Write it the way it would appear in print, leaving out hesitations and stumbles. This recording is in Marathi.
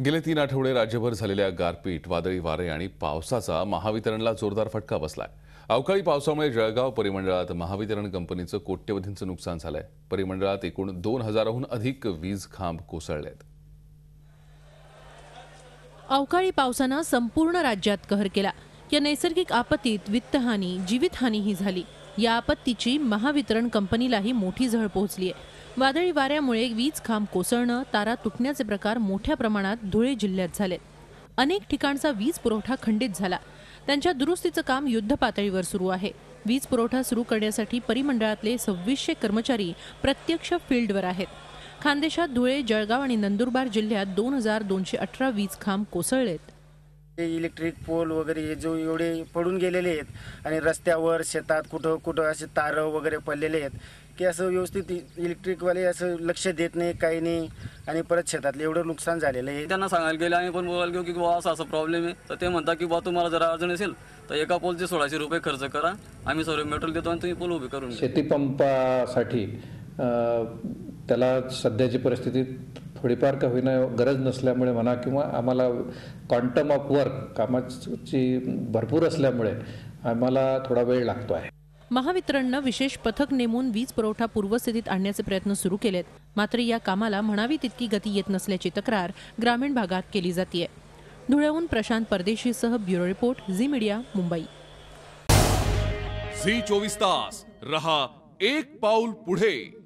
गेले 3 आठवडे राज्यभर झालेल्या गारपीट, वादळी वारे आणि पावसाचा महावितरणला जोरदार फटका बसलाय। अवकाळी पावसामुळे जळगाव परिमंडळात महावितरण कंपनीचं कोट्यवधींचं नुकसान झालंय। परिमंडळात एकूण 2000हून अधिक वीज खांब कोसळलेत। अवकाळी पावसानं संपूर्ण राज्यात कहर केला। या नैसर्गिक आपत्तीत वित्तहानी, जीवितहानीही झाली। या आपत्तीची महावितरण कंपनीलाही मोठी झळ पोहोचली आहे। वादळी वाऱ्यामुळे वीज खांब कोसळणं, तारा तुटण्याचे प्रकार मोठ्या प्रमाणात धुळे जिल्ह्यात झाले। अनेक ठिकाणचा वीज पुरवठा खंडित झाला। त्यांच्या दुरुस्तीचं काम युद्धपातळीवर सुरू आहे। वीज पुरवठा सुरू करण्यासाठी परिमंडळातले 2600 कर्मचारी प्रत्यक्ष फील्डवर आहेत। खानदेशात धुळे, जळगाव आणि नंदुरबार जिल्ह्यात 2218 वीज खांब कोसळलेत। इलेक्ट्रिक पोल वगैरे जो एवढे पडून गेलेले आहेत आणि रस्त्यावर, शेतात कुठं कुठं असे तार वगैरे पडलेले आहेत की असं व्यवस्थित इलेक्ट्रिकवाले असं लक्ष देत नाही, काही नाही आणि परत शेतातलं एवढं नुकसान झालेलं आहे। त्यांना सांगायला गेले, आम्ही पण बोलायला गेलो की बुवा असा प्रॉब्लेम आहे, तर ते म्हणतात की बुवा तुम्हाला जर अडचण असेल तर एका पोलचे 1600 रुपये खर्च करा, आम्ही सर्व मेटल देतो आणि तुम्ही पोल उभे करून घ्या। शेती पंपासाठी त्याला सध्याची परिस्थिती थोडीफार का होईना गरज नसल्यामुळे म्हणा किंवा आम्हाला क्वांटम ऑफ वर्क कामाची भरपूर असल्यामुळे आम्हाला थोडा वेळ लागतो आहे। महावितरणनं विशेष पथक नेमून वीज पुरवठा पूर्वस्थितीत आणण्याचे प्रयत्न सुरू केलेत। मात्र या कामाला म्हणावी तितकी गती येत नसल्याची तक्रार ग्रामीण भागात केली जाते। धुळ्याहून प्रशांत परदेशीसह ब्युरो रिपोर्ट, झी मीडिया, मुंबई। झी 24 तास रहा एक पाऊल पुढे।